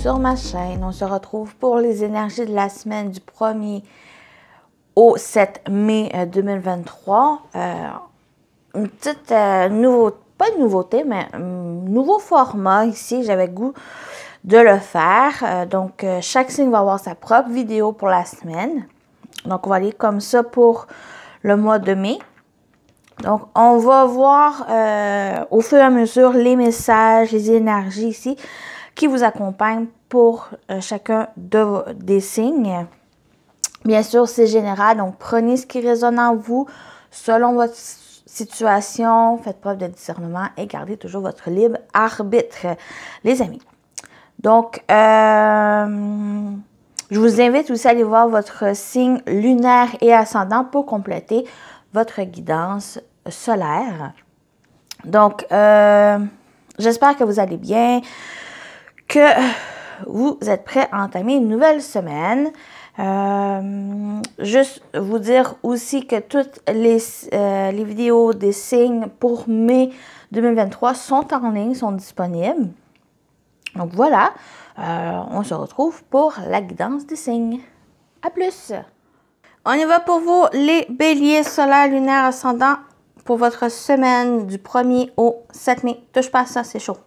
sur ma chaîne. On se retrouve pour les énergies de la semaine du 1er au 7 mai 2023. Une petite nouveauté, pas une nouveauté, mais un nouveau format ici. J'avais le goût de le faire. Donc, chaque signe va avoir sa propre vidéo pour la semaine. Donc, on va aller comme ça pour le mois de mai. Donc, on va voir au fur et à mesure les messages, les énergies ici qui vous accompagnent pour chacun des signes. Bien sûr, c'est général, donc prenez ce qui résonne en vous selon votre situation. Faites preuve de discernement et gardez toujours votre libre arbitre, les amis. Donc, je vous invite aussi à aller voir votre signe lunaire et ascendant pour compléter votre guidance solaire. Donc, j'espère que vous allez bien, que vous êtes prêts à entamer une nouvelle semaine. Juste vous dire aussi que toutes les vidéos des signes pour mai 2023 sont en ligne, sont disponibles. Donc voilà, on se retrouve pour la guidance des signes. À plus! On y va pour vous, les béliers solaires, lunaires, ascendants, pour votre semaine du 1er au 7 mai. Touche pas à ça, c'est chaud.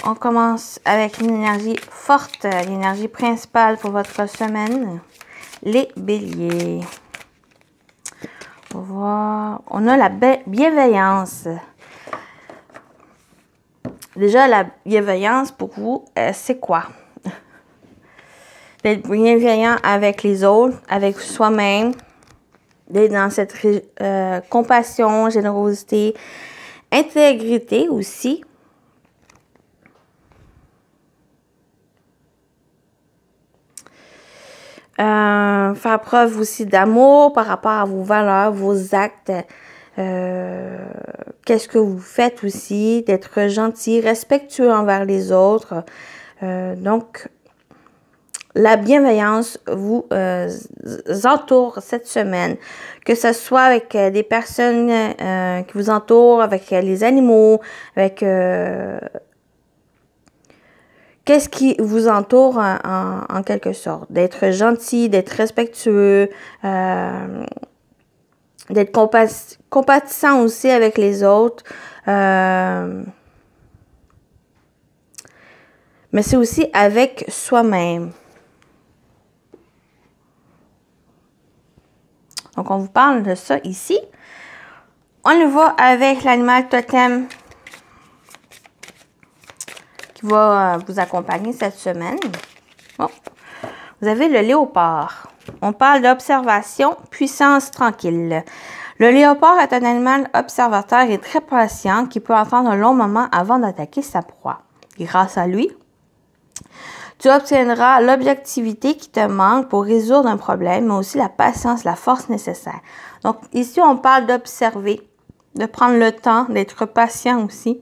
On commence avec une énergie forte, l'énergie principale pour votre semaine, les béliers. On va voir, on a la bienveillance. Déjà, la bienveillance pour vous, c'est quoi? D'être bienveillant avec les autres, avec soi-même, d'être dans cette compassion, générosité, intégrité aussi. Faire preuve aussi d'amour par rapport à vos valeurs, vos actes. Qu'est-ce que vous faites aussi, d'être gentil, respectueux envers les autres. Donc, la bienveillance vous entoure cette semaine, que ce soit avec des personnes qui vous entourent, avec les animaux, avec qu'est-ce qui vous entoure en quelque sorte. D'être gentil, d'être respectueux, d'être compatissant aussi avec les autres. Mais c'est aussi avec soi-même. Donc, on vous parle de ça ici. On le voit avec l'animal totem qui va vous accompagner cette semaine. Bon. Vous avez le léopard. On parle d'observation, puissance tranquille. Le léopard est un animal observateur et très patient qui peut attendre un long moment avant d'attaquer sa proie. Grâce à lui, tu obtiendras l'objectivité qui te manque pour résoudre un problème, mais aussi la patience, la force nécessaire. Donc, ici, on parle d'observer, de prendre le temps, d'être patient aussi,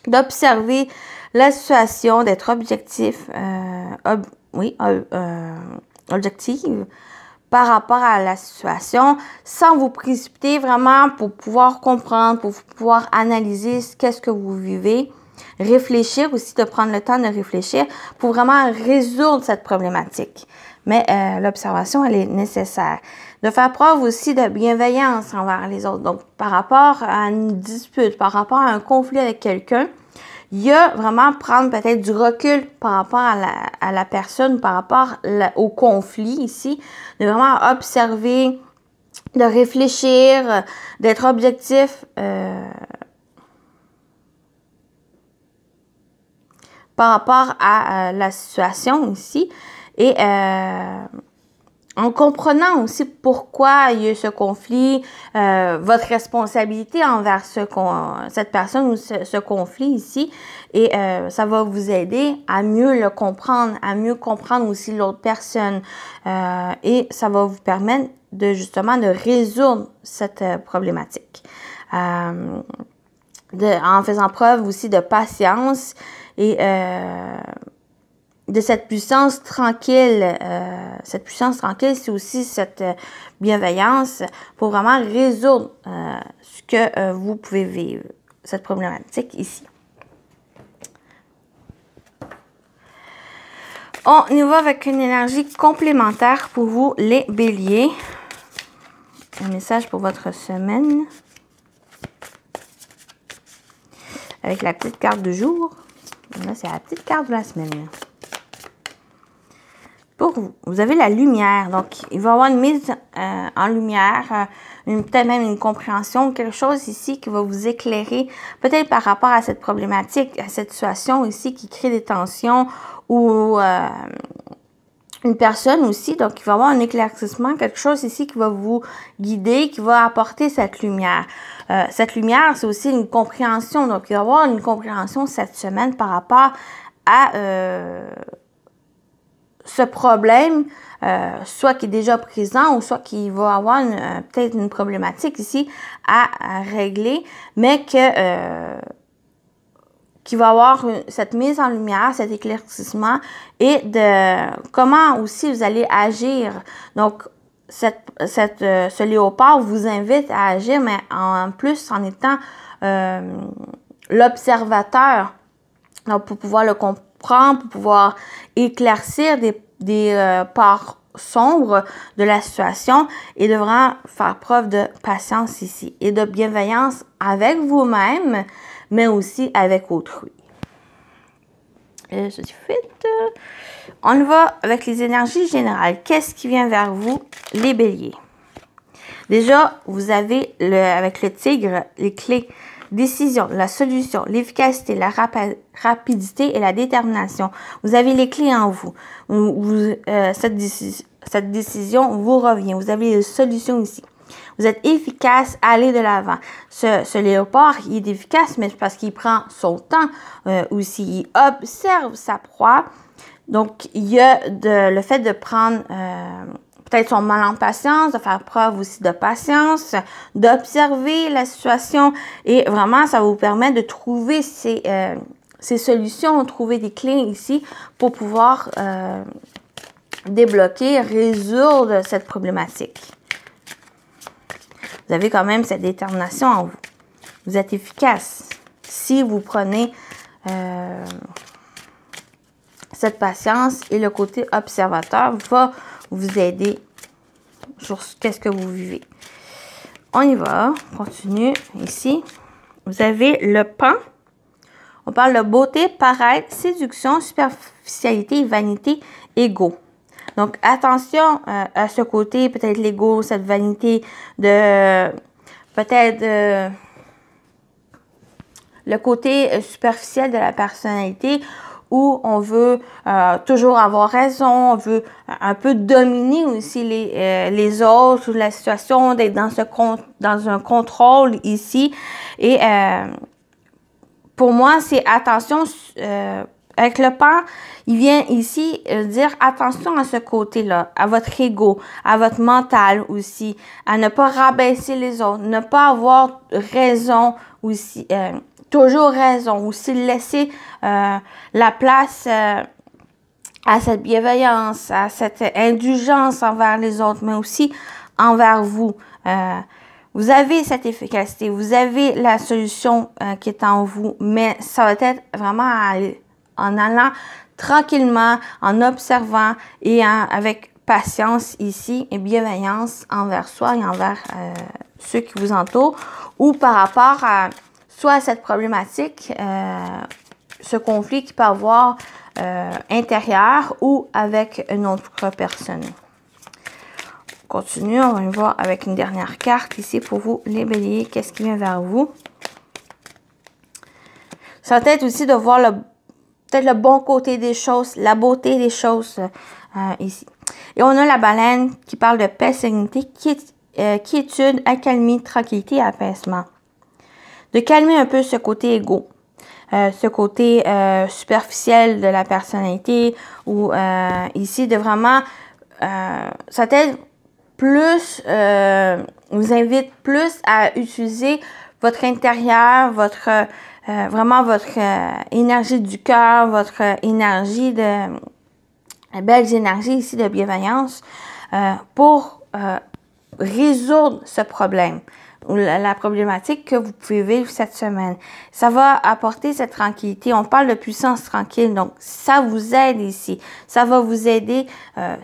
d'observer la situation, d'être objectif, objective par rapport à la situation, sans vous précipiter vraiment pour pouvoir comprendre, pour pouvoir analyser qu'est-ce que vous vivez. Réfléchir aussi, de prendre le temps de réfléchir pour vraiment résoudre cette problématique. Mais l'observation, elle est nécessaire. De faire preuve aussi de bienveillance envers les autres. Donc, par rapport à une dispute, par rapport à un conflit avec quelqu'un, il y a vraiment prendre peut-être du recul par rapport à la personne, par rapport au conflit ici. De vraiment observer, de réfléchir, d'être objectif. Par rapport à la situation ici et en comprenant aussi pourquoi il y a eu ce conflit, votre responsabilité envers cette personne ou ce conflit ici et ça va vous aider à mieux le comprendre, à mieux comprendre aussi l'autre personne et ça va vous permettre de justement de résoudre cette problématique. En faisant preuve aussi de patience et de cette puissance tranquille. Cette puissance tranquille, c'est aussi cette bienveillance pour vraiment résoudre ce que vous pouvez vivre, cette problématique ici. On y va avec une énergie complémentaire pour vous, les béliers. Un message pour votre semaine. Avec la petite carte du jour. Là, c'est la petite carte de la semaine. Pour vous, vous avez la lumière. Donc, il va y avoir une mise en lumière, peut-être même une compréhension, quelque chose ici qui va vous éclairer, peut-être par rapport à cette problématique, à cette situation ici qui crée des tensions ou une personne aussi. Donc, il va y avoir un éclaircissement, quelque chose ici qui va vous guider, qui va apporter cette lumière. Cette lumière, c'est aussi une compréhension. Donc, il va y avoir une compréhension cette semaine par rapport à ce problème, soit qui est déjà présent ou soit qui va avoir peut-être une problématique ici à régler, mais que qui va avoir cette mise en lumière, cet éclaircissement et de comment aussi vous allez agir. Donc, ce léopard vous invite à agir, mais en plus en étant l'observateur. Donc, pour pouvoir le comprendre, pour pouvoir éclaircir des parts sombres de la situation et de vraiment faire preuve de patience ici et de bienveillance avec vous-même, mais aussi avec autrui. Et je dis vite. On va avec les énergies générales. Qu'est-ce qui vient vers vous, les béliers? Déjà, vous avez avec le tigre, les clés. Décision, la solution, l'efficacité, la rapidité et la détermination. Vous avez les clés en vous. Cette décision vous revient. Vous avez les solutions ici. Vous êtes efficace, allez de l'avant. Ce léopard, il est efficace, mais parce qu'il prend son temps aussi. Il observe sa proie. Donc, il y a le fait de prendre peut-être son mal en patience, de faire preuve aussi de patience, d'observer la situation. Et vraiment, ça va vous permettre de trouver ces solutions, trouver des clés ici pour pouvoir débloquer, résoudre cette problématique. Vous avez quand même cette détermination en vous. Vous êtes efficace. Si vous prenez cette patience et le côté observateur va vous aider sur qu'est-ce que vous vivez. On y va. On continue ici. Vous avez le pan. On parle de beauté, paraître, séduction, superficialité, vanité, ego. Donc, attention à ce côté, peut-être l'ego, cette vanité de peut-être le côté superficiel de la personnalité où on veut toujours avoir raison, on veut un peu dominer aussi les autres ou la situation, d'être dans un contrôle ici. Et pour moi, c'est attention, avec le pan, il vient ici dire attention à ce côté-là, à votre ego, à votre mental aussi, à ne pas rabaisser les autres, ne pas avoir raison aussi, toujours raison, aussi laisser la place à cette bienveillance, à cette indulgence envers les autres, mais aussi envers vous. Vous avez cette efficacité, vous avez la solution qui est en vous, mais ça va être vraiment en allant tranquillement, en observant et avec patience ici et bienveillance envers soi et envers ceux qui vous entourent ou par rapport à soit à cette problématique, ce conflit qui peut avoir intérieur ou avec une autre personne. On continue, on va y voir avec une dernière carte ici pour vous, les béliers. Qu'est-ce qui vient vers vous? Ça va être aussi de voir peut-être le bon côté des choses, la beauté des choses ici. Et on a la baleine qui parle de paix, sérénité, quiétude, accalmie, tranquillité et apaisement. De calmer un peu ce côté égo, ce côté superficiel de la personnalité ou ici de vraiment, ça t'aide plus, vous invite plus à utiliser votre intérieur, vraiment votre énergie du cœur, votre énergie belles énergies ici de bienveillance pour résoudre ce problème. la problématique que vous pouvez vivre cette semaine. Ça va apporter cette tranquillité. On parle de puissance tranquille, donc ça vous aide ici. Ça va vous aider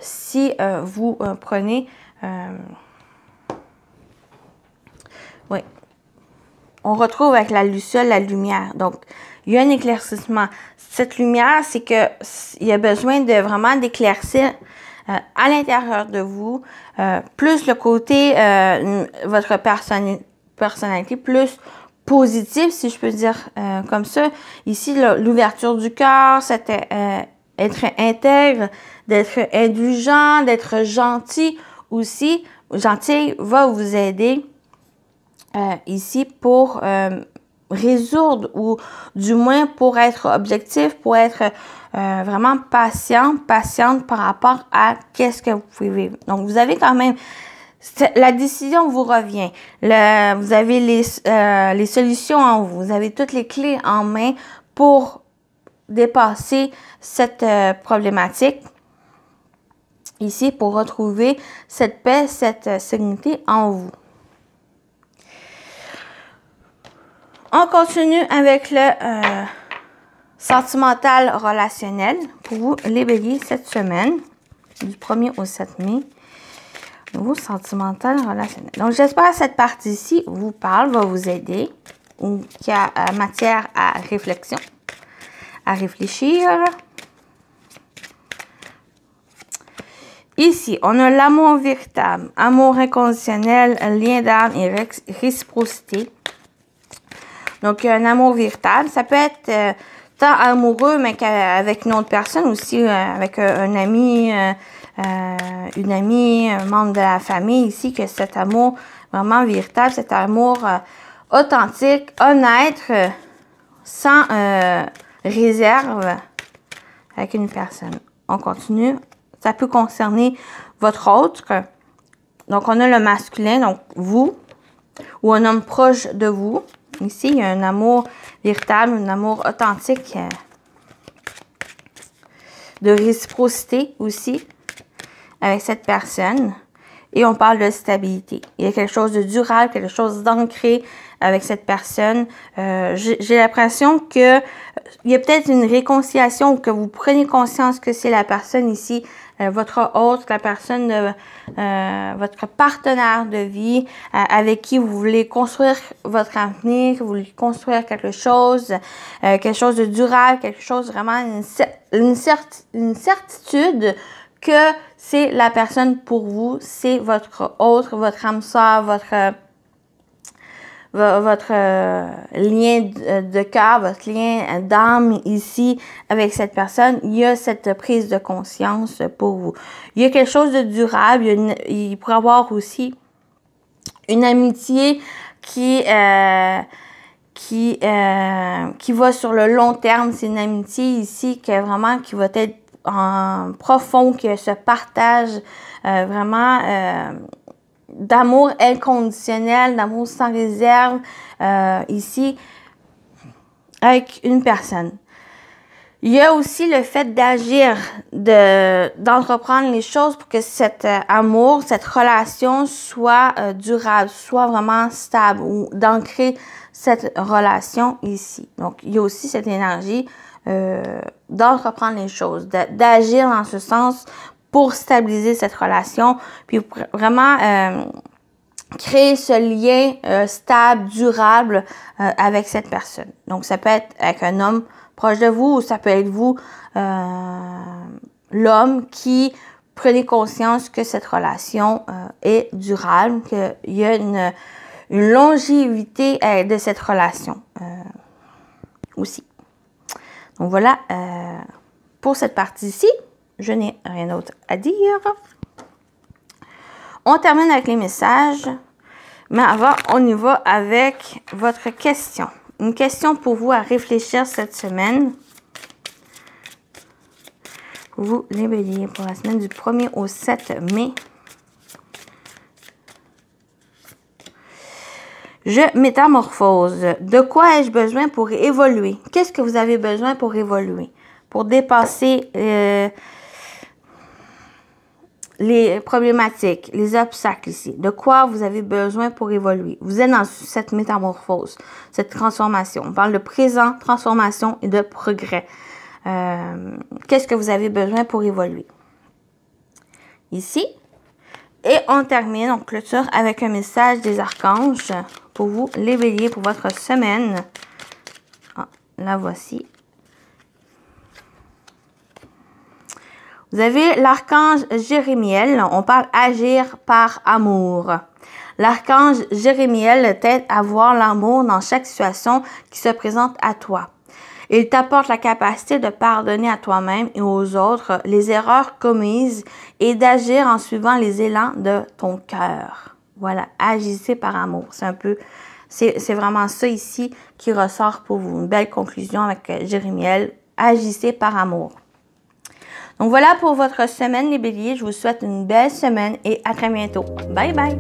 si vous prenez... oui. On retrouve avec la luciole la lumière. Donc, il y a un éclaircissement. Cette lumière, c'est que il y a besoin de vraiment d'éclaircir à l'intérieur de vous, plus le côté votre personnalité plus positive, si je peux dire comme ça. Ici, l'ouverture du cœur, c'est être intègre, d'être indulgent, d'être gentil aussi. Gentil va vous aider ici pour résoudre ou du moins pour être objectif, pour être vraiment patiente par rapport à qu'est-ce que vous pouvez vivre. Donc, vous avez quand même, la décision vous revient. Vous avez les solutions en vous. Vous avez toutes les clés en main pour dépasser cette problématique. Ici, pour retrouver cette paix, cette sérénité en vous. On continue avec le sentimental relationnel pour vous, les béliers, cette semaine, du 1er au 7 mai. Nouveau sentimental relationnel. Donc, j'espère que cette partie-ci vous parle, va vous aider, ou qu'il y a matière à réflexion, à réfléchir. Ici, on a l'amour véritable, amour inconditionnel, lien d'âme et réciprocité. Donc, il y a un amour véritable. Ça peut être tant amoureux, mais qu'avec une autre personne aussi, avec un ami, une amie, un membre de la famille ici, que cet amour vraiment véritable, cet amour authentique, honnête, sans réserve avec une personne. On continue. Ça peut concerner votre autre. Donc, on a le masculin, donc vous, ou un homme proche de vous. Ici, il y a un amour véritable, un amour authentique, de réciprocité aussi avec cette personne. Et on parle de stabilité. Il y a quelque chose de durable, quelque chose d'ancré avec cette personne. J'ai l'impression que il y a peut-être une réconciliation ou que vous prenez conscience que c'est la personne ici, votre hôte, la personne de votre partenaire de vie avec qui vous voulez construire votre avenir, vous voulez construire quelque chose de durable, quelque chose vraiment, une certitude que c'est la personne pour vous, c'est votre autre, votre âme sœur, votre lien de cœur, votre lien d'âme ici avec cette personne. Il y a cette prise de conscience pour vous. Il y a quelque chose de durable. Il pourrait y avoir aussi une amitié qui va sur le long terme. C'est une amitié ici qui va être en profond, qui se partage vraiment d'amour inconditionnel, d'amour sans réserve ici avec une personne. Il y a aussi le fait d'agir, d'entreprendre les choses pour que cet amour, cette relation soit durable, soit vraiment stable ou d'ancrer cette relation ici. Donc, il y a aussi cette énergie d'entreprendre les choses, d'agir dans ce sens pour stabiliser cette relation, puis vraiment créer ce lien stable, durable avec cette personne. Donc, ça peut être avec un homme proche de vous, ou ça peut être vous, l'homme qui prenez conscience que cette relation est durable, qu'il y a une longévité de cette relation aussi. Donc voilà, pour cette partie-ci, je n'ai rien d'autre à dire. On termine avec les messages, mais avant, on y va avec votre question. Une question pour vous à réfléchir cette semaine. Pour vous, les béliers, pour la semaine du 1er au 7 mai. Je métamorphose. De quoi ai-je besoin pour évoluer? Qu'est-ce que vous avez besoin pour évoluer? Pour dépasser les problématiques, les obstacles ici. De quoi vous avez besoin pour évoluer. Vous êtes dans cette métamorphose, cette transformation. On parle de présent, transformation et de progrès. Qu'est-ce que vous avez besoin pour évoluer? Ici. Et on termine, on clôture avec un message des archanges pour vous, les béliers, pour votre semaine. Ah, la voici. Vous avez l'archange Jérémiel. On parle agir par amour. L'archange Jérémiel t'aide à voir l'amour dans chaque situation qui se présente à toi. Il t'apporte la capacité de pardonner à toi-même et aux autres les erreurs commises et d'agir en suivant les élans de ton cœur. Voilà, agissez par amour. C'est vraiment ça ici qui ressort pour vous. Une belle conclusion avec Jérémiel. Agissez par amour. Donc voilà pour votre semaine les béliers. Je vous souhaite une belle semaine et à très bientôt. Bye bye!